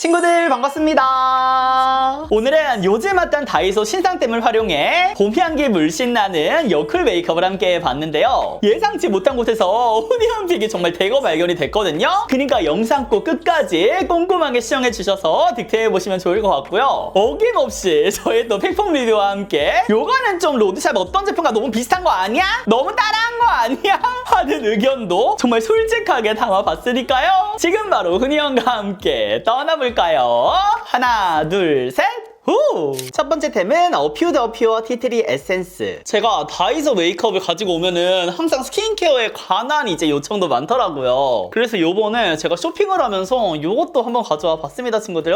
친구들 반갑습니다. 오늘은 요즘 핫한 다이소 신상템을 활용해 봄 향기 물씬 나는 여쿨 메이크업을 함께 해봤는데요. 예상치 못한 곳에서 훈이한픽이 정말 대거 발견이 됐거든요. 그러니까 영상 꼭 끝까지 꼼꼼하게 시청해주셔서 득템해보시면 좋을 것 같고요. 어김없이 저의 또 팩폭 리뷰와 함께 요거는 좀 로드샵 어떤 제품과 너무 비슷한 거 아니야? 너무 따라한 거 아니야? 하는 의견도 정말 솔직하게 담아봤으니까요. 지금 바로 훈이 형과 함께 떠나볼까요? 하나, 둘, 셋! 후! 첫 번째 템은 어퓨 더 퓨어 티트리 에센스. 제가 다이소 메이크업을 가지고 오면은 항상 스킨케어에 관한 이제 요청도 많더라고요. 그래서 요번에 제가 쇼핑을 하면서 요것도 한번 가져와 봤습니다, 친구들.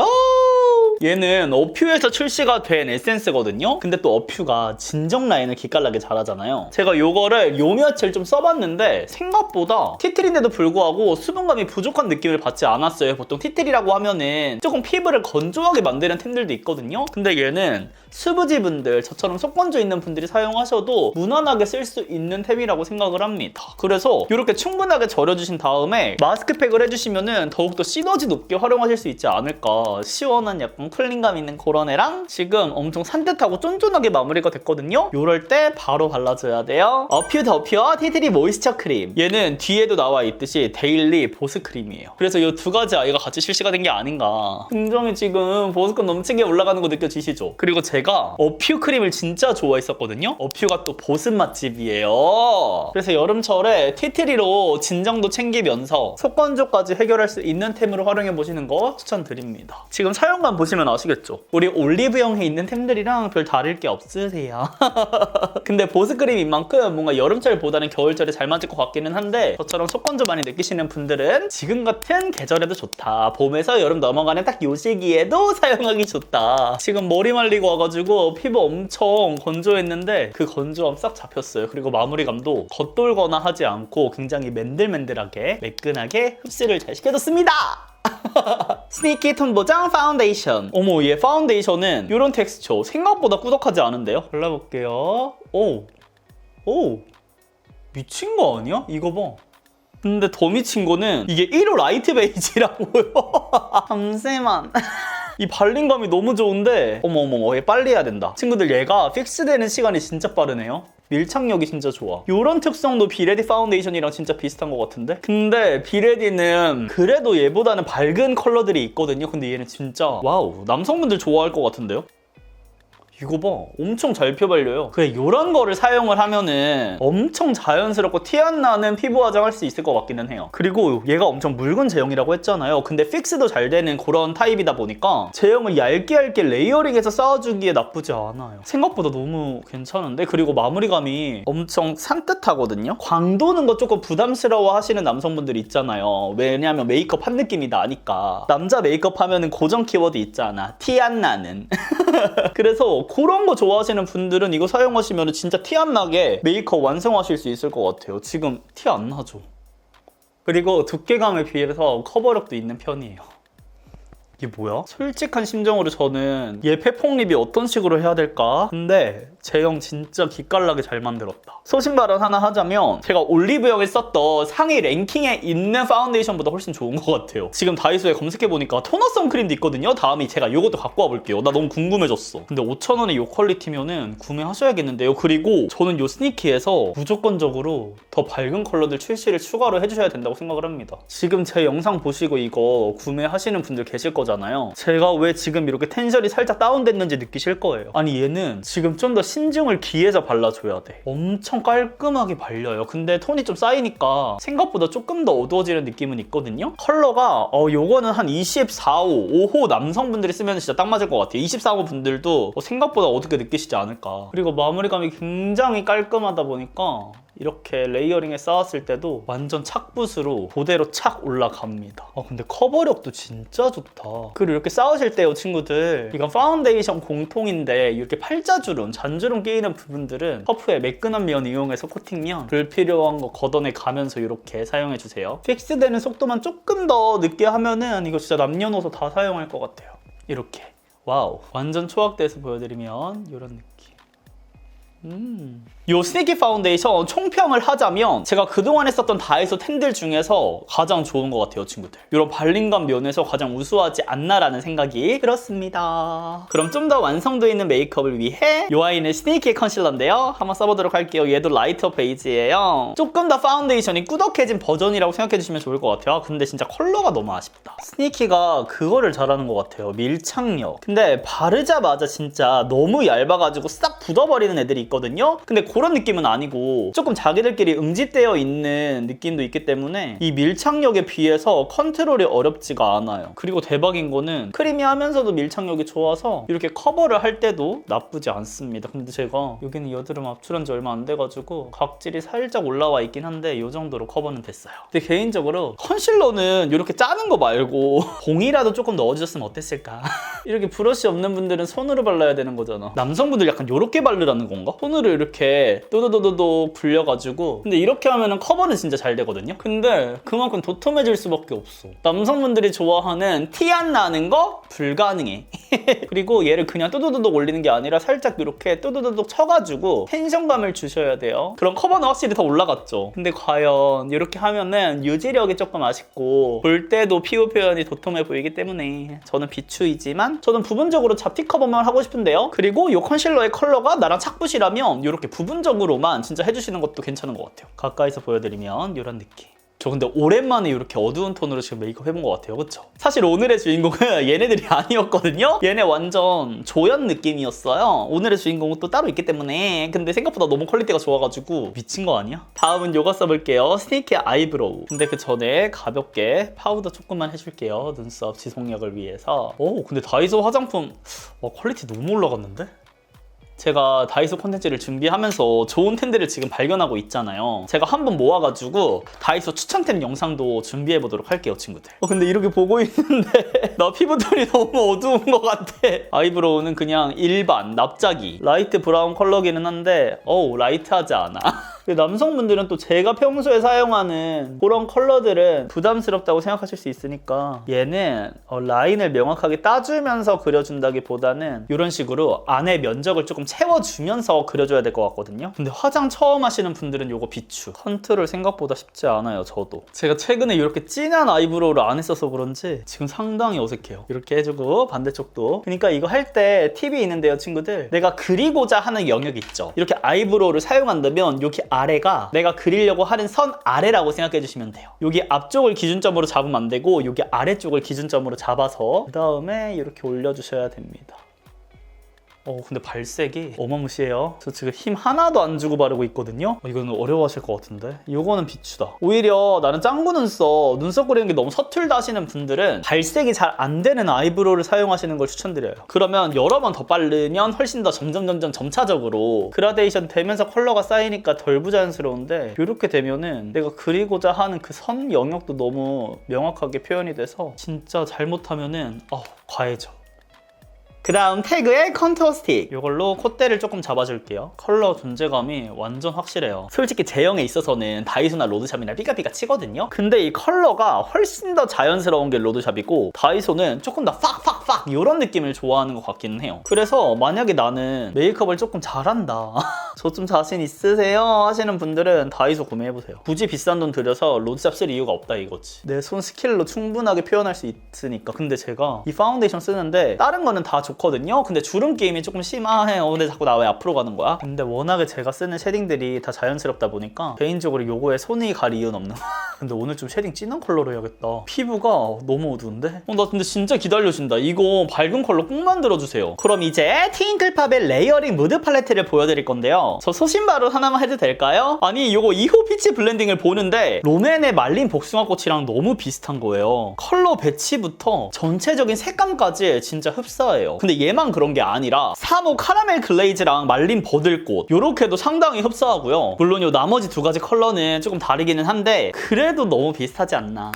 얘는 어퓨에서 출시가 된 에센스거든요. 근데 또 어퓨가 진정 라인을 기깔나게 잘하잖아요. 제가 요거를 요 며칠 좀 써봤는데 생각보다 티트리인데도 불구하고 수분감이 부족한 느낌을 받지 않았어요. 보통 티트리라고 하면은 조금 피부를 건조하게 만드는 템들도 있거든요. 근데 얘는 수부지분들, 저처럼 속건조 있는 분들이 사용하셔도 무난하게 쓸 수 있는 템이라고 생각을 합니다. 그래서 이렇게 충분하게 절여주신 다음에 마스크팩을 해주시면은 더욱더 시너지 높게 활용하실 수 있지 않을까. 시원한 약간 쿨링감 있는 그런 애랑 지금 엄청 산뜻하고 쫀쫀하게 마무리가 됐거든요. 요럴 때 바로 발라줘야 돼요. 어퓨 더 퓨어 티트리 모이스처 크림. 얘는 뒤에도 나와 있듯이 데일리 보습 크림이에요. 그래서 이 두 가지 아이가 같이 출시가 된 게 아닌가. 굉장히 지금 보습감 넘치게 올라가는 거 느껴지시죠? 그리고 제가 어퓨 크림을 진짜 좋아했었거든요. 어퓨가 또 보습 맛집이에요. 그래서 여름철에 티트리로 진정도 챙기면서 속건조까지 해결할 수 있는 템으로 활용해보시는 거 추천드립니다. 지금 사용감 보시면 아시겠죠? 우리 올리브영에 있는 템들이랑 별 다를 게 없으세요. 근데 보습크림인 만큼 뭔가 여름철보다는 겨울철에 잘 맞을 것 같기는 한데 저처럼 속건조 많이 느끼시는 분들은 지금 같은 계절에도 좋다. 봄에서 여름 넘어가는 딱 요 시기에도 사용하기 좋다. 지금 머리 말리고 와가지고 피부 엄청 건조했는데 그 건조함 싹 잡혔어요. 그리고 마무리감도 겉돌거나 하지 않고 굉장히 맨들맨들하게 매끈하게 흡수를 잘 시켜줬습니다. 스니키 톤 보정 파운데이션. 어머, 얘 파운데이션은 이런 텍스처 생각보다 꾸덕하지 않은데요? 발라볼게요. 오 미친 거 아니야? 이거 봐. 근데 더 미친 거는 이게 1호 라이트 베이지라고요. 잠시만. 이 발림감이 너무 좋은데 어머머머, 얘 빨리 해야 된다. 친구들, 얘가 픽스되는 시간이 진짜 빠르네요. 밀착력이 진짜 좋아. 이런 특성도 비레디 파운데이션이랑 진짜 비슷한 것 같은데? 근데 비레디는 그래도 얘보다는 밝은 컬러들이 있거든요. 근데 얘는 진짜 와우, 남성분들 좋아할 것 같은데요? 이거 봐, 엄청 잘 펴발려요. 그래, 이런 거를 사용을 하면은 엄청 자연스럽고 티 안 나는 피부 화장할 수 있을 것 같기는 해요. 그리고 얘가 엄청 묽은 제형이라고 했잖아요. 근데 픽스도 잘 되는 그런 타입이다 보니까 제형을 얇게 레이어링해서 쌓아주기에 나쁘지 않아요. 생각보다 너무 괜찮은데? 그리고 마무리감이 엄청 산뜻하거든요. 광 도는 거 조금 부담스러워 하시는 남성분들 있잖아요. 왜냐면 메이크업 한 느낌이 나니까. 남자 메이크업 하면은 고정 키워드 있잖아, 티 안 나는. 그래서 그런 거 좋아하시는 분들은 이거 사용하시면 진짜 티 안 나게 메이크업 완성하실 수 있을 것 같아요. 지금 티 안 나죠? 그리고 두께감에 비해서 커버력도 있는 편이에요. 이게 뭐야? 솔직한 심정으로 저는 얘 팩폭 리뷰 어떤 식으로 해야 될까? 근데 제형 진짜 기깔나게 잘 만들었다. 소신 발언 하나 하자면 제가 올리브영에 썼던 상위 랭킹에 있는 파운데이션보다 훨씬 좋은 것 같아요. 지금 다이소에 검색해보니까 토너 선크림도 있거든요. 다음에 제가 이것도 갖고 와볼게요. 나 너무 궁금해졌어. 근데 5,000원에 이 퀄리티면은 구매하셔야겠는데요. 그리고 저는 이 스니키에서 무조건적으로 더 밝은 컬러들 출시를 추가로 해주셔야 된다고 생각을 합니다. 지금 제 영상 보시고 이거 구매하시는 분들 계실 거잖아요. 제가 왜 지금 이렇게 텐션이 살짝 다운됐는지 느끼실 거예요. 아니, 얘는 지금 좀 더 신중을 기해서 발라줘야 돼. 엄청 깔끔하게 발려요. 근데 톤이 좀 쌓이니까 생각보다 조금 더 어두워지는 느낌은 있거든요. 컬러가 요거는 한 24호, 5호 남성분들이 쓰면 진짜 딱 맞을 것 같아요. 24호 분들도 생각보다 어둡게 느끼시지 않을까. 그리고 마무리감이 굉장히 깔끔하다 보니까 이렇게 레이어링에 쌓았을 때도 완전 착붙으로 그대로 착 올라갑니다. 근데 커버력도 진짜 좋다. 그리고 이렇게 쌓으실 때요, 친구들, 이건 파운데이션 공통인데 이렇게 팔자주름, 잔주름 끼이는 부분들은 퍼프의 매끈한 면 이용해서 코팅면 불필요한 거 걷어내 가면서 이렇게 사용해주세요. 픽스되는 속도만 조금 더 늦게 하면은 이거 진짜 남녀노소 다 사용할 것 같아요. 이렇게 와우, 완전 초확대해서 보여드리면 이런 느낌. 요 스니키 파운데이션 총평을 하자면 제가 그동안 했었던 다이소 텐들 중에서 가장 좋은 것 같아요, 친구들. 이런 발림감 면에서 가장 우수하지 않나라는 생각이 들었습니다. 그럼 좀 더 완성도 있는 메이크업을 위해 요 아이는 스니키 컨실러인데요. 한번 써보도록 할게요. 얘도 라이트업 베이지예요. 조금 더 파운데이션이 꾸덕해진 버전이라고 생각해주시면 좋을 것 같아요. 근데 진짜 컬러가 너무 아쉽다. 스니키가 그거를 잘하는 것 같아요. 밀착력. 근데 바르자마자 진짜 너무 얇아가지고 싹 굳어버리는 애들이 있거든요. 근데 그런 느낌은 아니고 조금 자기들끼리 응집되어 있는 느낌도 있기 때문에 이 밀착력에 비해서 컨트롤이 어렵지가 않아요. 그리고 대박인 거는 크리미하면서도 밀착력이 좋아서 이렇게 커버를 할 때도 나쁘지 않습니다. 근데 제가 여기는 여드름 압출한 지 얼마 안 돼가지고 각질이 살짝 올라와 있긴 한데 이 정도로 커버는 됐어요. 근데 개인적으로 컨실러는 이렇게 짜는 거 말고 봉이라도 조금 넣어주셨으면 어땠을까? 이렇게 브러쉬 없는 분들은 손으로 발라야 되는 거잖아. 남성분들 약간 이렇게 바르라는 건가? 손으로 이렇게 또도도도도 굴려가지고. 근데 이렇게 하면은 커버는 진짜 잘 되거든요. 근데 그만큼 도톰해질 수밖에 없어. 남성분들이 좋아하는 티 안 나는 거 불가능해. 그리고 얘를 그냥 또도도독 올리는 게 아니라 살짝 이렇게 또도도독 쳐가지고 텐션감을 주셔야 돼요. 그럼 커버는 확실히 더 올라갔죠. 근데 과연 이렇게 하면은 유지력이 조금 아쉽고 볼 때도 피부 표현이 도톰해 보이기 때문에 저는 비추이지만 저는 부분적으로 잡티 커버만 하고 싶은데요. 그리고 이 컨실러의 컬러가 나랑 착붙이라면 이렇게 부분적으로만 진짜 해주시는 것도 괜찮은 것 같아요. 가까이서 보여드리면 이런 느낌. 저 근데 오랜만에 이렇게 어두운 톤으로 지금 메이크업 해본 것 같아요. 그쵸? 사실 오늘의 주인공은 얘네들이 아니었거든요? 얘네 완전 조연 느낌이었어요. 오늘의 주인공은 또 따로 있기 때문에. 근데 생각보다 너무 퀄리티가 좋아가지고 미친 거 아니야? 다음은 요거 써볼게요. 스니키 아이브로우. 근데 그 전에 가볍게 파우더 조금만 해줄게요. 눈썹 지속력을 위해서. 오, 근데 다이소 화장품 퀄리티 너무 올라갔는데? 제가 다이소 콘텐츠를 준비하면서 좋은 템들을 지금 발견하고 있잖아요. 제가 한번 모아가지고 다이소 추천템 영상도 준비해보도록 할게요, 친구들. 근데 이렇게 보고 있는데 나 피부톤이 너무 어두운 것 같아. 아이브로우는 그냥 일반 납작이 라이트 브라운 컬러기는 한데 라이트하지 않아. 남성분들은 또 제가 평소에 사용하는 그런 컬러들은 부담스럽다고 생각하실 수 있으니까 얘는 라인을 명확하게 따주면서 그려준다기보다는 이런 식으로 안에 면적을 조금 채워주면서 그려줘야 될 것 같거든요. 근데 화장 처음 하시는 분들은 이거 비추. 컨트롤 생각보다 쉽지 않아요, 저도. 제가 최근에 이렇게 진한 아이브로우를 안 했어서 그런지 지금 상당히 어색해요. 이렇게 해주고 반대쪽도. 그러니까 이거 할 때 팁이 있는데요, 친구들. 내가 그리고자 하는 영역 있죠. 이렇게 아이브로우를 사용한다면 여기 아래가 내가 그리려고 하는 선 아래라고 생각해 주시면 돼요. 여기 앞쪽을 기준점으로 잡으면 안 되고 여기 아래쪽을 기준점으로 잡아서 그 다음에 이렇게 올려주셔야 됩니다. 근데 발색이 어마무시해요. 저 지금 힘 하나도 안 주고 바르고 있거든요. 이거는 어려워하실 것 같은데. 이거는 비추다. 오히려 나는 짱구 눈썹 그리는 게 너무 서툴다 하시는 분들은 발색이 잘 안 되는 아이브로우를 사용하시는 걸 추천드려요. 그러면 여러 번 더 바르면 훨씬 더 점차적으로 그라데이션 되면서 컬러가 쌓이니까 덜 부자연스러운데 이렇게 되면은 내가 그리고자 하는 그 선 영역도 너무 명확하게 표현이 돼서 진짜 잘못하면은 과해져. 그 다음 태그의 컨투어 스틱. 이걸로 콧대를 조금 잡아줄게요. 컬러 존재감이 완전 확실해요. 솔직히 제형에 있어서는 다이소나 로드샵이나 삐까삐까 치거든요. 근데 이 컬러가 훨씬 더 자연스러운 게 로드샵이고 다이소는 조금 더 팍팍팍 이런 느낌을 좋아하는 것 같기는 해요. 그래서 만약에 나는 메이크업을 조금 잘한다 저 좀 자신 있으세요 하시는 분들은 다이소 구매해보세요. 굳이 비싼 돈 들여서 로드샵 쓸 이유가 없다 이거지. 내 손 스킬로 충분하게 표현할 수 있으니까. 근데 제가 이 파운데이션 쓰는데 다른 거는 다 좋거든요. 근데 주름 게임이 조금 심해요. 근데 자꾸 나 왜 앞으로 가는 거야? 근데 워낙에 제가 쓰는 쉐딩들이 다 자연스럽다 보니까 개인적으로 요거에 손이 갈 이유는 없는 거야. 근데 오늘 좀 쉐딩 진한 컬러로 해야겠다. 피부가 너무 어두운데? 나 근데 진짜 기다려진다. 이거 밝은 컬러 꼭 만들어주세요. 그럼 이제 트윙클팝의 레이어링 무드 팔레트를 보여드릴 건데요. 저 소신발언 하나만 해도 될까요? 아니 요거 2호 피치 블렌딩을 보는데 롬앤의 말린 복숭아꽃이랑 너무 비슷한 거예요. 컬러 배치부터 전체적인 색감까지 진짜 흡사해요. 근데 얘만 그런 게 아니라 3호 카라멜 글레이즈랑 말린 버들꽃 요렇게도 상당히 흡사하고요. 물론 요 나머지 두 가지 컬러는 조금 다르기는 한데 그래도 너무 비슷하지 않나.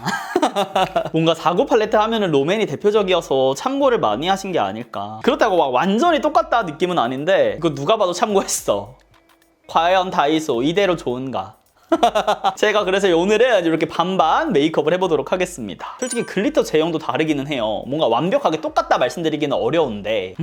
뭔가 4호 팔레트 하면은 롬앤이 대표적이어서 참고를 많이 하신 게 아닐까. 그렇다고 막 완전히 똑같다 느낌은 아닌데 이거 누가 봐도 참고했어. 과연 다이소 이대로 좋은가? 제가 그래서 오늘은 이렇게 반반 메이크업을 해보도록 하겠습니다. 솔직히 글리터 제형도 다르기는 해요. 뭔가 완벽하게 똑같다 말씀드리기는 어려운데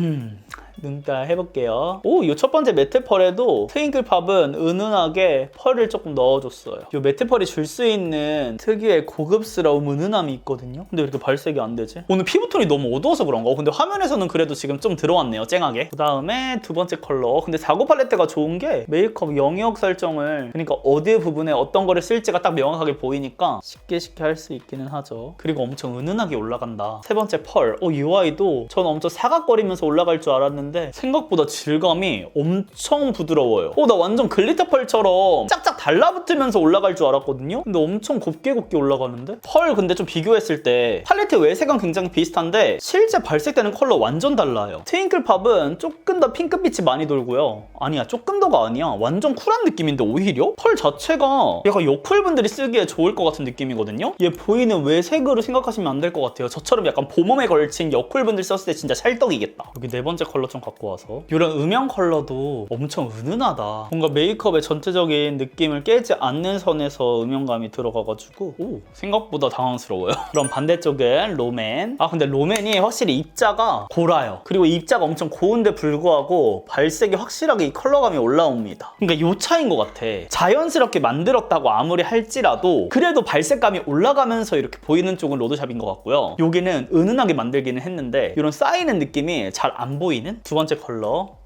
눈가 해볼게요. 오, 이 첫 번째 매트 펄에도 트윙클 팝은 은은하게 펄을 조금 넣어줬어요. 이 매트 펄이 줄 수 있는 특유의 고급스러운 은은함이 있거든요. 근데 왜 이렇게 발색이 안 되지? 오늘 피부톤이 너무 어두워서 그런가? 근데 화면에서는 그래도 지금 좀 들어왔네요, 쨍하게. 그 다음에 두 번째 컬러. 근데 자고 팔레트가 좋은 게 메이크업 영역 설정을, 그러니까 어디 부분에 어떤 거를 쓸지가 딱 명확하게 보이니까 쉽게 할 수 있기는 하죠. 그리고 엄청 은은하게 올라간다. 세 번째 펄. 이 아이도 전 엄청 사각거리면서 올라갈 줄 알았는데 생각보다 질감이 엄청 부드러워요. 나 완전 글리터 펄처럼 짝짝 달라붙으면서 올라갈 줄 알았거든요. 근데 엄청 곱게 올라가는데? 펄 근데 좀 비교했을 때 팔레트 외색은 굉장히 비슷한데 실제 발색되는 컬러 완전 달라요. 트윙클 팝은 조금 더 핑크빛이 많이 돌고요. 아니야, 조금 더가 아니야. 완전 쿨한 느낌인데 오히려? 펄 자체가 약간 여쿨분들이 쓰기에 좋을 것 같은 느낌이거든요? 얘 보이는 외색으로 생각하시면 안 될 것 같아요. 저처럼 약간 봄웜에 걸친 여쿨분들 썼을 때 진짜 찰떡이겠다. 여기 네 번째 컬러 좀 갖고 와서 이런 음영 컬러도 엄청 은은하다. 뭔가 메이크업의 전체적인 느낌을 깨지 않는 선에서 음영감이 들어가가지고 생각보다 당황스러워요. 그럼 반대쪽은 롬앤. 근데 롬앤이 확실히 입자가 골아요. 그리고 입자가 엄청 고운데 불구하고 발색이 확실하게 이 컬러감이 올라옵니다. 그러니까 요 차이인 것 같아. 자연스럽게 만들었다고 아무리 할지라도 그래도 발색감이 올라가면서 이렇게 보이는 쪽은 로드샵인 것 같고요. 여기는 은은하게 만들기는 했는데 이런 쌓이는 느낌이 잘 안 보이는 두 번째 컬러.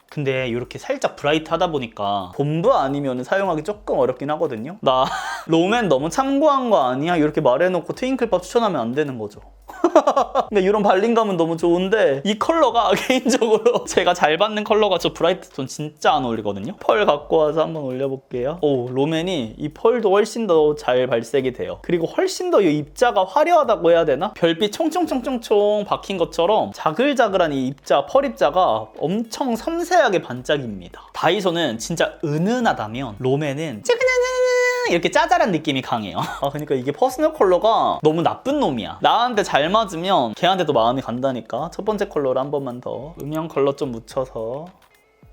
근데 이렇게 살짝 브라이트하다 보니까 봄브 아니면 사용하기 조금 어렵긴 하거든요. 나 롬앤 너무 참고한 거 아니야? 이렇게 말해놓고 트윙클팝 추천하면 안 되는 거죠. 근데 이런 발림감은 너무 좋은데 이 컬러가 개인적으로 제가 잘 받는 컬러가 저 브라이트 톤 진짜 안 어울리거든요. 펄 갖고 와서 한번 올려볼게요. 롬앤이 이 펄도 훨씬 더 잘 발색이 돼요. 그리고 훨씬 더 이 입자가 화려하다고 해야 되나? 별빛 총총총총총 박힌 것처럼 자글자글한 이 입자, 펄 입자가 엄청 섬세하게 반짝입니다. 다이소는 진짜 은은하다면 롬앤은 이렇게 짜잘한 느낌이 강해요. 그러니까 이게 퍼스널 컬러가 너무 나쁜 놈이야. 나한테 잘 맞으면 걔한테도 마음이 간다니까. 첫 번째 컬러를 한 번만 더 음영 컬러 좀 묻혀서.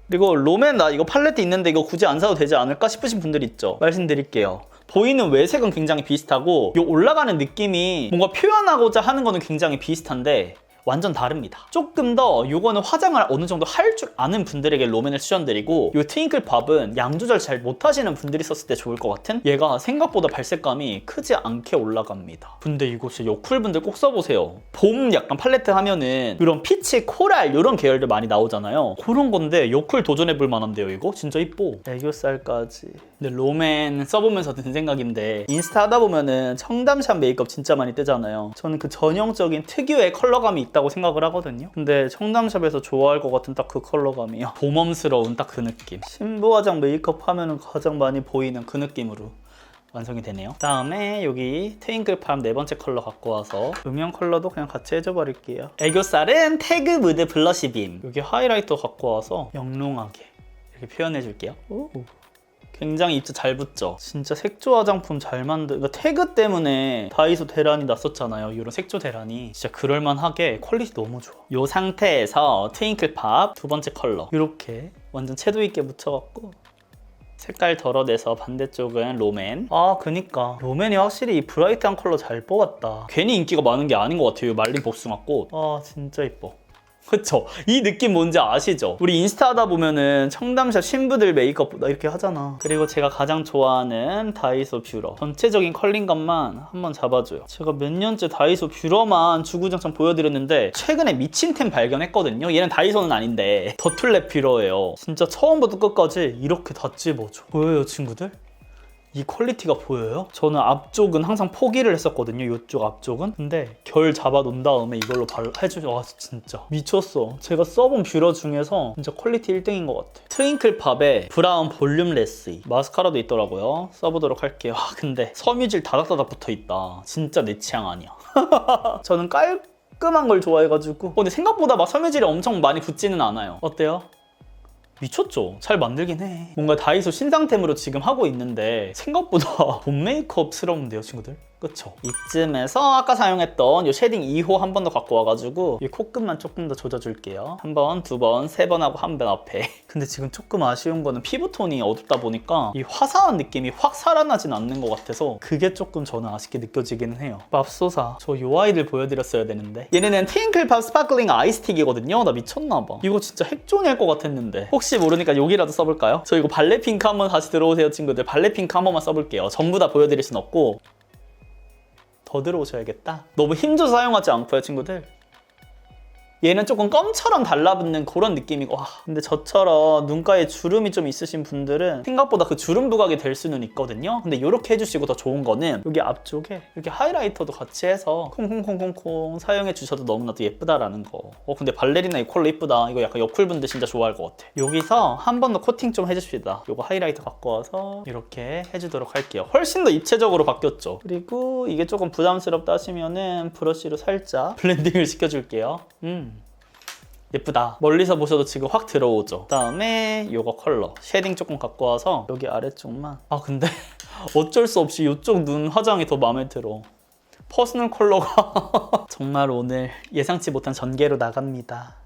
그리고 롬앤 나 이거 팔레트 있는데 이거 굳이 안 사도 되지 않을까 싶으신 분들 있죠. 말씀드릴게요. 보이는 외색은 굉장히 비슷하고 이 올라가는 느낌이 뭔가 표현하고자 하는 거는 굉장히 비슷한데 완전 다릅니다. 조금 더 이거는 화장을 어느 정도 할 줄 아는 분들에게 롬앤을 추천드리고 이 트윙클 팝은 양 조절 잘 못하시는 분들이 썼을 때 좋을 것 같은? 얘가 생각보다 발색감이 크지 않게 올라갑니다. 근데 이거 진짜 여쿨분들 꼭 써보세요. 봄 약간 팔레트 하면은 이런 피치, 코랄 이런 계열들 많이 나오잖아요. 그런 건데 여쿨 도전해볼 만한데요 이거? 진짜 이뻐. 애교살까지. 근데 롬앤 써보면서 든 생각인데 인스타 하다 보면은 청담샵 메이크업 진짜 많이 뜨잖아요. 저는 그 전형적인 특유의 컬러감이 있다고 생각을 하거든요. 근데 청담샵에서 좋아할 것 같은 딱 그 컬러감이요. 봄엄스러운 딱 그 느낌. 신부 화장 메이크업 하면은 가장 많이 보이는 그 느낌으로 완성이 되네요. 다음에 여기 트윙클 팝 네 번째 컬러 갖고 와서 음영 컬러도 그냥 같이 해줘 버릴게요. 애교살은 태그 무드 블러시 빔. 여기 하이라이터 갖고 와서 영롱하게 이렇게 표현해 줄게요. 굉장히 입자 잘 붙죠? 진짜 색조 화장품 잘 만든, 그러니까 태그 때문에 다이소 대란이 났었잖아요. 이런 색조 대란이. 진짜 그럴만하게 퀄리티 너무 좋아. 이 상태에서 트윙클 팝 두 번째 컬러 이렇게 완전 채도 있게 묻혀갖고 색깔 덜어내서 반대쪽은 롬앤. 그니까 롬앤이 확실히 이 브라이트한 컬러 잘 뽑았다. 괜히 인기가 많은 게 아닌 것 같아요. 이 말린 복숭아꽃. 진짜 이뻐. 그쵸? 이 느낌 뭔지 아시죠? 우리 인스타 하다 보면은 청담샵 신부들 메이크업 이렇게 하잖아. 그리고 제가 가장 좋아하는 다이소 뷰러. 전체적인 컬링감만 한번 잡아줘요. 제가 몇 년째 다이소 뷰러만 주구장창 보여드렸는데 최근에 미친템 발견했거든요. 얘는 다이소는 아닌데 더툴랩 뷰러예요. 진짜 처음부터 끝까지 이렇게 다 찝어줘. 보여요 친구들? 이 퀄리티가 보여요? 저는 앞쪽은 항상 포기를 했었거든요. 이쪽 앞쪽은. 근데 결 잡아 놓은 다음에 이걸로 해주죠. 진짜 미쳤어. 제가 써본 뷰러 중에서 진짜 퀄리티 1등인 것 같아. 트윙클 팝의 브라운 볼륨 레시 마스카라도 있더라고요. 써보도록 할게요. 근데 섬유질 다닥다닥 붙어있다. 진짜 내 취향 아니야. 저는 깔끔한 걸 좋아해가지고 근데 생각보다 막 섬유질이 엄청 많이 붙지는 않아요. 어때요? 미쳤죠? 잘 만들긴 해. 뭔가 다이소 신상템으로 지금 하고 있는데 생각보다 봄 메이크업스러운데요 친구들? 그쵸? 이쯤에서 아까 사용했던 이 쉐딩 2호 한 번 더 갖고 와가지고 이 코끝만 조금 더 조져줄게요. 한 번, 두 번, 세 번 하고 한 번 앞에. 근데 지금 조금 아쉬운 거는 피부톤이 어둡다 보니까 이 화사한 느낌이 확 살아나진 않는 것 같아서 그게 조금 저는 아쉽게 느껴지기는 해요. 맙소사. 저 요 아이들 보여드렸어야 되는데. 얘네는 트윙클팝 스파클링 아이스틱이거든요. 나 미쳤나봐. 이거 진짜 핵존이 할 것 같았는데. 혹시 모르니까 여기라도 써볼까요? 저 이거 발레 핑크 한번 다시 들어오세요 친구들. 발레 핑크 한 번만 써볼게요. 전부 다 보여드릴 순 없고. 더 들어오셔야겠다. 너무 힘줘서 사용하지 않고요 친구들. 얘는 조금 껌처럼 달라붙는 그런 느낌이고, 와, 근데 저처럼 눈가에 주름이 좀 있으신 분들은 생각보다 그 주름 부각이 될 수는 있거든요. 근데 이렇게 해주시고 더 좋은 거는 여기 앞쪽에 이렇게 하이라이터도 같이 해서 콩콩콩콩콩 사용해 주셔도 너무나도 예쁘다라는 거. 근데 발레리나 이 컬러 예쁘다. 이거 약간 여쿨분들 진짜 좋아할 것 같아. 여기서 한 번 더 코팅 좀 해줍시다. 이거 하이라이터 갖고 와서 이렇게 해주도록 할게요. 훨씬 더 입체적으로 바뀌었죠. 그리고 이게 조금 부담스럽다 하시면은 브러쉬로 살짝 블렌딩을 시켜줄게요. 예쁘다. 멀리서 보셔도 지금 확 들어오죠. 그다음에 요거 컬러 쉐딩 조금 갖고 와서 여기 아래쪽만. 아 근데 어쩔 수 없이 이쪽 눈 화장이 더 마음에 들어. 퍼스널 컬러가 정말 오늘 예상치 못한 전개로 나갑니다.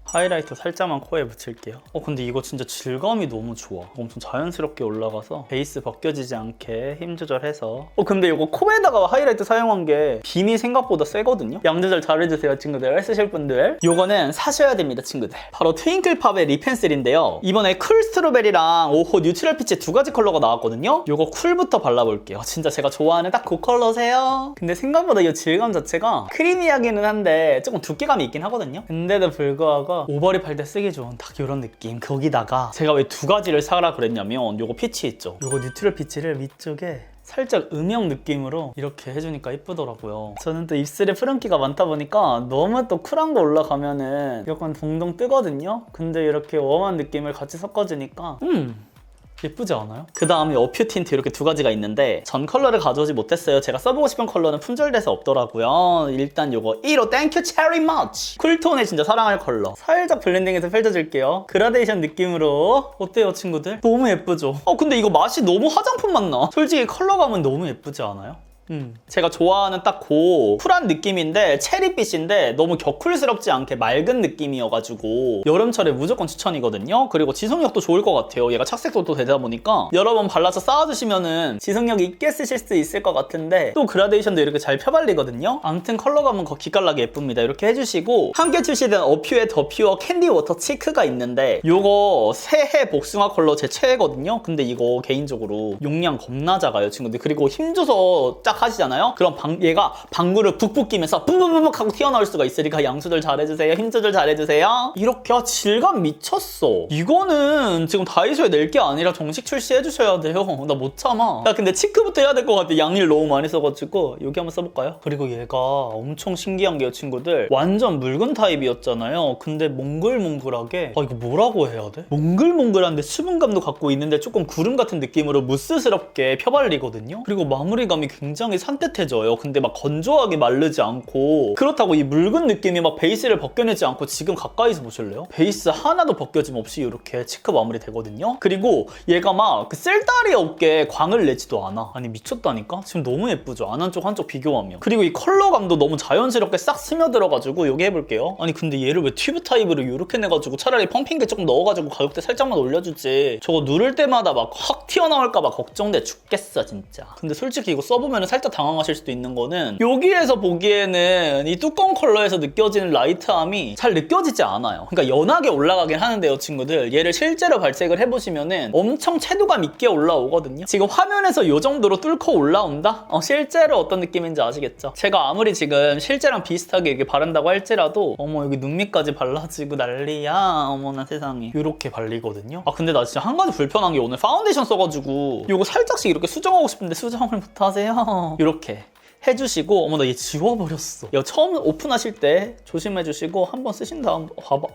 하이라이터 살짝만 코에 붙일게요. 근데 이거 진짜 질감이 너무 좋아. 엄청 자연스럽게 올라가서 베이스 벗겨지지 않게 힘 조절해서. 근데 이거 코에다가 하이라이터 사용한 게 빔이 생각보다 세거든요. 양 조절 잘해주세요 친구들. 쓰실 분들 요거는 사셔야 됩니다 친구들. 바로 트윙클팝의 립 펜슬인데요. 이번에 쿨 스트로베리랑 5호 뉴트럴 피치 두 가지 컬러가 나왔거든요. 요거 쿨부터 발라볼게요. 진짜 제가 좋아하는 딱 그 컬러세요. 근데 생각보다 이 질감 자체가 크리미하기는 한데 조금 두께감이 있긴 하거든요. 근데도 불구하고 오버립 할 때 쓰기 좋은 딱 이런 느낌. 거기다가 제가 왜 두 가지를 사라 그랬냐면 요거 피치 있죠. 요거 뉴트럴 피치를 위쪽에 살짝 음영 느낌으로 이렇게 해주니까 예쁘더라고요. 저는 또 입술에 푸른기가 많다 보니까 너무 또 쿨한 거 올라가면은 약간 동동 뜨거든요. 근데 이렇게 웜한 느낌을 같이 섞어주니까 예쁘지 않아요? 그 다음에 어퓨 틴트 이렇게 두 가지가 있는데 전 컬러를 가져오지 못했어요. 제가 써보고 싶은 컬러는 품절돼서 없더라고요. 일단 요거 1호 땡큐 체리 머치 쿨톤에 진짜 사랑할 컬러 살짝 블렌딩해서 펼쳐줄게요. 그라데이션 느낌으로. 어때요 친구들? 너무 예쁘죠? 근데 이거 맛이 너무 화장품 맛나. 솔직히 컬러감은 너무 예쁘지 않아요? 제가 좋아하는 딱 그 쿨한 느낌인데 체리빛인데 너무 격쿨스럽지 않게 맑은 느낌이어가지고 여름철에 무조건 추천이거든요. 그리고 지속력도 좋을 것 같아요. 얘가 착색도 또 되다 보니까 여러 번 발라서 쌓아주시면은 지속력 있게 쓰실 수 있을 것 같은데 또 그라데이션도 이렇게 잘 펴발리거든요. 아무튼 컬러감은 기깔나게 예쁩니다. 이렇게 해주시고 함께 출시된 어퓨의 더 퓨어 캔디 워터 치크가 있는데 요거 새해 복숭아 컬러 제 최애거든요. 근데 이거 개인적으로 용량 겁나 작아요 친구들. 그리고 힘줘서 딱 하시잖아요? 그럼 얘가 방구를 북북 끼면서 뿜뿜뿜 하고 튀어나올 수가 있으니까 양 조절 잘해주세요. 힘 조절 잘해주세요. 이렇게 질감 미쳤어. 이거는 지금 다이소에 낼 게 아니라 정식 출시해주셔야 돼요. 나 못 참아. 나 근데 치크부터 해야 될 것 같아. 양일 너무 많이 써가지고. 여기 한번 써볼까요? 그리고 얘가 엄청 신기한 게요 친구들. 완전 묽은 타입이었잖아요. 근데 몽글몽글하게 이거 뭐라고 해야 돼? 몽글몽글한데 수분감도 갖고 있는데 조금 구름 같은 느낌으로 무스스럽게 펴발리거든요. 그리고 마무리감이 굉장히 산뜻해져요. 근데 막 건조하게 마르지 않고 그렇다고 이 묽은 느낌이 막 베이스를 벗겨내지 않고 지금 가까이서 보실래요? 베이스 하나도 벗겨짐 없이 이렇게 치크 마무리 되거든요. 그리고 얘가 막 그 쓸다리 없게 광을 내지도 않아. 아니 미쳤다니까? 지금 너무 예쁘죠? 안 한쪽 한쪽 비교하면. 그리고 이 컬러감도 너무 자연스럽게 싹 스며들어가지고 여기 해볼게요. 아니 근데 얘를 왜 튜브 타입으로 이렇게 내가지고 차라리 펌핑계 조금 넣어가지고 가격대 살짝만 올려주지. 저거 누를 때마다 막 확 튀어나올까봐 걱정돼 죽겠어 진짜. 근데 솔직히 이거 써보면 살짝 당황하실 수도 있는 거는 여기에서 보기에는 이 뚜껑 컬러에서 느껴지는 라이트함이 잘 느껴지지 않아요. 그러니까 연하게 올라가긴 하는데요 친구들. 얘를 실제로 발색을 해보시면은 엄청 채도감 있게 올라오거든요. 지금 화면에서 이 정도로 뚫고 올라온다? 실제로 어떤 느낌인지 아시겠죠? 제가 아무리 지금 실제랑 비슷하게 이렇게 바른다고 할지라도 어머 여기 눈 밑까지 발라지고 난리야. 어머나 세상에. 이렇게 발리거든요. 근데 나 진짜 한 가지 불편한 게 오늘 파운데이션 써가지고 이거 살짝씩 이렇게 수정하고 싶은데 수정을 못하세요. 이렇게 해주시고 어머 나 얘 지워버렸어. 이거 처음 오픈하실 때 조심해주시고 한번 쓰신 다음 봐봐.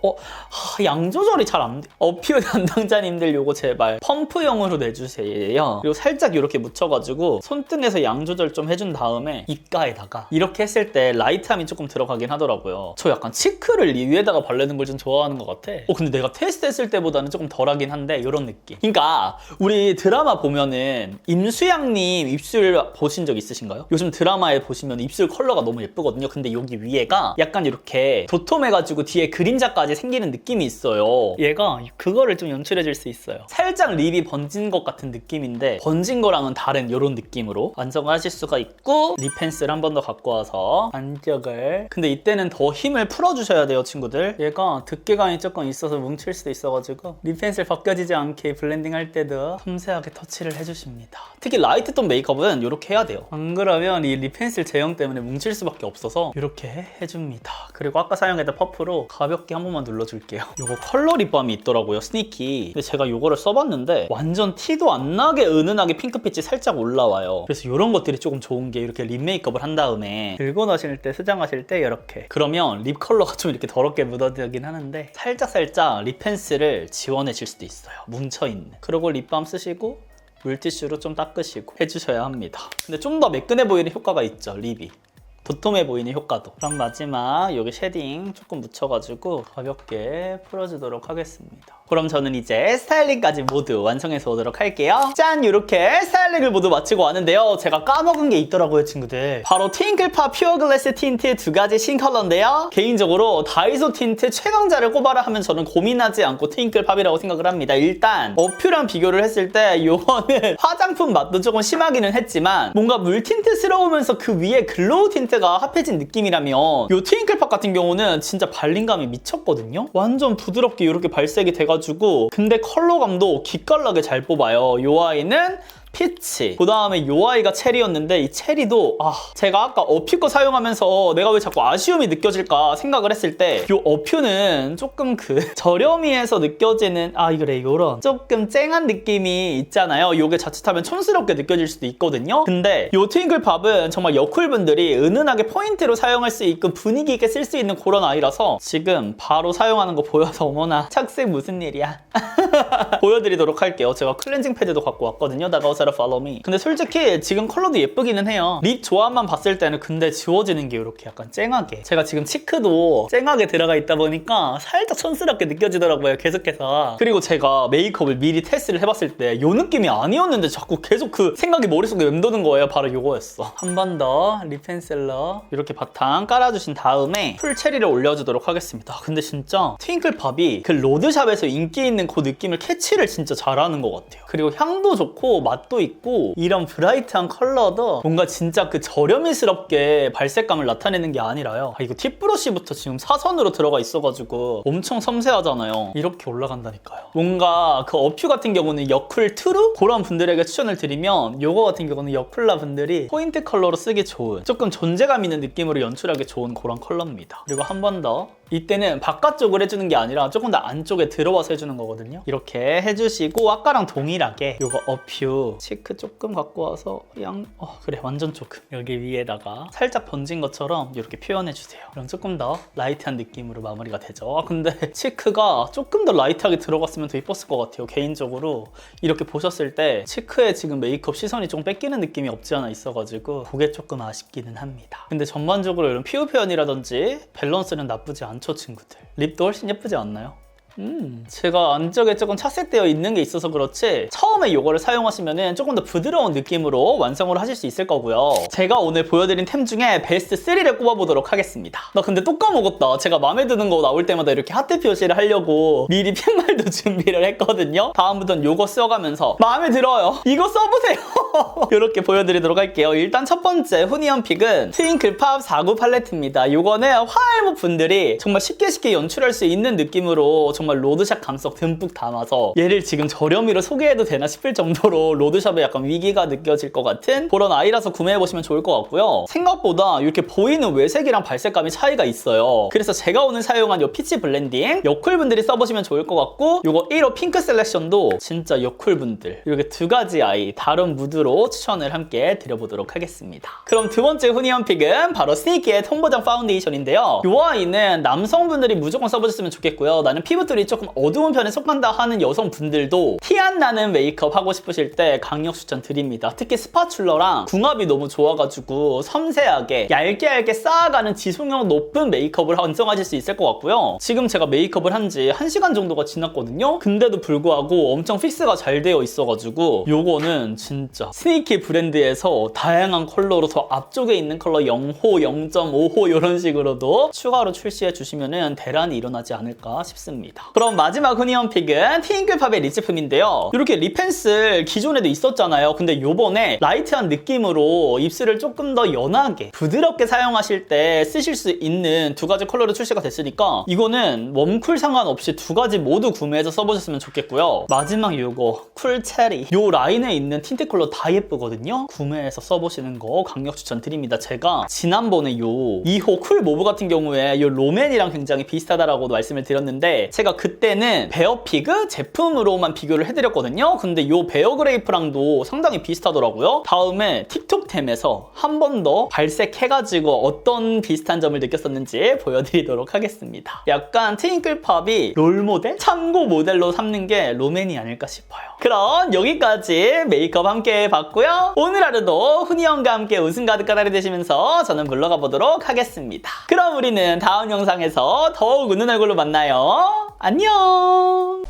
양 조절이 잘 안 돼. 어퓨 담당자님들 요거 제발 펌프용으로 내주세요. 그리고 살짝 이렇게 묻혀가지고 손등에서 양 조절 좀 해준 다음에 입가에다가 이렇게 했을 때 라이트함이 조금 들어가긴 하더라고요. 저 약간 치크를 이 위에다가 바르는 걸 좀 좋아하는 것 같아. 근데 내가 테스트했을 때보다는 조금 덜하긴 한데 이런 느낌. 그러니까 우리 드라마 보면은 임수양님 입술 보신 적 있으신가요? 요즘 드라마에 보시면 입술 컬러가 너무 예쁘거든요. 근데 여기 위에가 약간 이렇게 도톰해가지고 뒤에 그림자까지 생기는 느낌이 있어요. 얘가 그거를 좀 연출해줄 수 있어요. 살짝 립이 번진 것 같은 느낌인데 번진 거랑은 다른 이런 느낌으로 완성을 하실 수가 있고 립 펜슬 한 번 더 갖고 와서 안쪽을 근데 이때는 더 힘을 풀어주셔야 돼요 친구들. 얘가 두께감이 조금 있어서 뭉칠 수도 있어가지고 립 펜슬 벗겨지지 않게 블렌딩 할 때도 섬세하게 터치를 해주십니다. 특히 라이트 톤 메이크업은 이렇게 해야 돼요. 안 그러면 이 립 펜슬 제형 때문에 뭉칠 수밖에 없어서 이렇게 해줍니다. 그리고 아까 사용했던 퍼프로 가볍게 한 번만 눌러줄게요. 이거 컬러 립밤이 있더라고요, 스니키. 근데 제가 이거를 써봤는데 완전 티도 안 나게 은은하게 핑크빛이 살짝 올라와요. 그래서 이런 것들이 조금 좋은 게 이렇게 립 메이크업을 한 다음에 들고 나실 때, 수정하실 때 이렇게 그러면 립 컬러가 좀 이렇게 더럽게 묻어들긴 하는데 살짝 립 펜슬을 지원해 줄 수도 있어요. 뭉쳐있는. 그리고 립밤 쓰시고 물티슈로 좀 닦으시고 해주셔야 합니다. 근데 좀 더 매끈해 보이는 효과가 있죠, 립이. 도톰해 보이는 효과도. 그럼 마지막 여기 쉐딩 조금 묻혀가지고 가볍게 풀어주도록 하겠습니다. 그럼 저는 이제 스타일링까지 모두 완성해서 오도록 할게요. 짠! 이렇게 스타일링을 모두 마치고 왔는데요. 제가 까먹은 게 있더라고요, 친구들. 바로 트윙클팝 퓨어 글래스 틴트 2가지 신컬러인데요. 개인적으로 다이소 틴트 최강자를 꼽아라 하면 저는 고민하지 않고 트윙클팝이라고 생각을 합니다. 일단 어퓨랑 비교를 했을 때 이거는 화장품 맛도 조금 심하기는 했지만 뭔가 물 틴트스러우면서 그 위에 글로우 틴트가 합해진 느낌이라면 이 트윙클팝 같은 경우는 진짜 발림감이 미쳤거든요. 완전 부드럽게 이렇게 발색이 돼가지고 근데 컬러감도 기깔나게 잘 뽑아요. 이 아이는 피치. 그 다음에 이 아이가 체리였는데 이 체리도 제가 아까 어퓨 거 사용하면서 내가 왜 자꾸 아쉬움이 느껴질까 생각을 했을 때 이 어퓨는 조금 그 저렴이에서 느껴지는 그래 요런 조금 쨍한 느낌이 있잖아요. 요게 자칫하면 촌스럽게 느껴질 수도 있거든요. 근데 이 트윙클팝은 정말 여쿨분들이 은은하게 포인트로 사용할 수 있고 분위기 있게 쓸 수 있는 그런 아이라서 지금 바로 사용하는 거 보여서 어머나 착색 무슨 일이야. 보여드리도록 할게요. 제가 클렌징 패드도 갖고 왔거든요. 다가오사라 follow me. 근데 솔직히 지금 컬러도 예쁘기는 해요. 립 조합만 봤을 때는 근데 지워지는 게 이렇게 약간 쨍하게. 제가 지금 치크도 쨍하게 들어가 있다 보니까 살짝 촌스럽게 느껴지더라고요. 계속해서. 그리고 제가 메이크업을 미리 테스트를 해봤을 때 이 느낌이 아니었는데 자꾸 계속 그 생각이 머릿속에 맴도는 거예요. 바로 이거였어. 한 번 더 립 펜슬러 이렇게 바탕 깔아주신 다음에 풀 체리를 올려주도록 하겠습니다. 근데 진짜 트윙클팝이 그 로드샵에서 인기 있는 그 느낌을 캐치를 진짜 잘하는 것 같아요. 그리고 향도 좋고 맛도 있고 이런 브라이트한 컬러도 뭔가 진짜 그 저렴이스럽게 발색감을 나타내는 게 아니라요. 이거 팁 브러쉬부터 지금 사선으로 들어가 있어가지고 엄청 섬세하잖아요. 이렇게 올라간다니까요. 뭔가 그 어퓨 같은 경우는 여쿨 트루? 그런 분들에게 추천을 드리면 요거 같은 경우는 여쿨라 분들이 포인트 컬러로 쓰기 좋은 조금 존재감 있는 느낌으로 연출하기 좋은 그런 컬러입니다. 그리고 한 번 더 이때는 바깥쪽을 해주는 게 아니라 조금 더 안쪽에 들어와서 해주는 거거든요. 이렇게 해주시고 아까랑 동일하게 요거 어퓨 치크 조금 갖고 와서 그래 완전 조금 여기 위에다가 살짝 번진 것처럼 이렇게 표현해주세요. 그럼 조금 더 라이트한 느낌으로 마무리가 되죠. 근데 치크가 조금 더 라이트하게 들어갔으면 더 이뻤을 것 같아요. 개인적으로 이렇게 보셨을 때 치크에 지금 메이크업 시선이 좀 뺏기는 느낌이 없지 않아 있어가지고 그게 조금 아쉽기는 합니다. 근데 전반적으로 이런 피부 표현이라든지 밸런스는 나쁘지 않죠, 친구들. 립도 훨씬 예쁘지 않나요? 제가 안쪽에 조금 착색되어 있는 게 있어서 그렇지 처음에 이거를 사용하시면 조금 더 부드러운 느낌으로 완성을 하실 수 있을 거고요. 제가 오늘 보여드린 템 중에 베스트 3를 꼽아보도록 하겠습니다. 나 근데 또 까먹었다. 제가 마음에 드는 거 나올 때마다 이렇게 하트 표시를 하려고 미리 팻말도 준비를 했거든요. 다음부터는 이거 써가면서 마음에 들어요. 이거 써보세요. 이렇게 보여드리도록 할게요. 일단 첫 번째 후니언 픽은 트윙클팝 49 팔레트입니다. 이거는 화알목 분들이 정말 쉽게 연출할 수 있는 느낌으로 정말 정말 로드샵 감성 듬뿍 담아서 얘를 지금 저렴이로 소개해도 되나 싶을 정도로 로드샵에 약간 위기가 느껴질 것 같은 그런 아이라서 구매해보시면 좋을 것 같고요. 생각보다 이렇게 보이는 외색이랑 발색감이 차이가 있어요. 그래서 제가 오늘 사용한 이 피치 블렌딩 여쿨분들이 써보시면 좋을 것 같고 요거 1호 핑크 셀렉션도 진짜 여쿨분들 이렇게 두 가지 아이 다른 무드로 추천을 함께 드려보도록 하겠습니다. 그럼 두 번째 후니언 픽은 바로 스니키의 톤보정 파운데이션인데요. 이 아이는 남성분들이 무조건 써보셨으면 좋겠고요. 나는 피부톤이 조금 어두운 편에 속한다 하는 여성분들도 티 안 나는 메이크업 하고 싶으실 때 강력 추천드립니다. 특히 스파츌러랑 궁합이 너무 좋아가지고 섬세하게 얇게 쌓아가는 지속력 높은 메이크업을 완성하실 수 있을 것 같고요. 지금 제가 메이크업을 한 지 1시간 정도가 지났거든요. 근데도 불구하고 엄청 픽스가 잘 되어 있어가지고 요거는 진짜 스니키 브랜드에서 다양한 컬러로 더 앞쪽에 있는 컬러 0호, 0.5호 이런 식으로도 추가로 출시해 주시면은 대란이 일어나지 않을까 싶습니다. 그럼 마지막 후니언 픽은 트윙클팝의 립 제품인데요. 이렇게 립 펜슬 기존에도 있었잖아요. 근데 요번에 라이트한 느낌으로 입술을 조금 더 연하게 부드럽게 사용하실 때 쓰실 수 있는 두 가지 컬러로 출시가 됐으니까 이거는 웜쿨 상관없이 두 가지 모두 구매해서 써보셨으면 좋겠고요. 마지막 요거 쿨 체리 요 라인에 있는 틴트 컬러 다 예쁘거든요. 구매해서 써보시는 거 강력 추천드립니다. 제가 지난번에 요 2호 쿨 모브 같은 경우에 요 롬앤이랑 굉장히 비슷하다라고 말씀을 드렸는데 제가 그때는 베어피그 제품으로만 비교를 해드렸거든요. 근데 요 베어그레이프랑도 상당히 비슷하더라고요. 다음에 틱톡템에서 한 번 더 발색해가지고 어떤 비슷한 점을 느꼈었는지 보여드리도록 하겠습니다. 약간 트윙클팝이 롤모델? 참고 모델로 삼는 게 롬앤이 아닐까 싶어요. 그럼 여기까지 메이크업 함께 해봤고요. 오늘 하루도 후니언과 함께 웃음 가득 까다리 되시면서 저는 물러가 보도록 하겠습니다. 그럼 우리는 다음 영상에서 더욱 웃는 얼굴로 만나요. 안녕!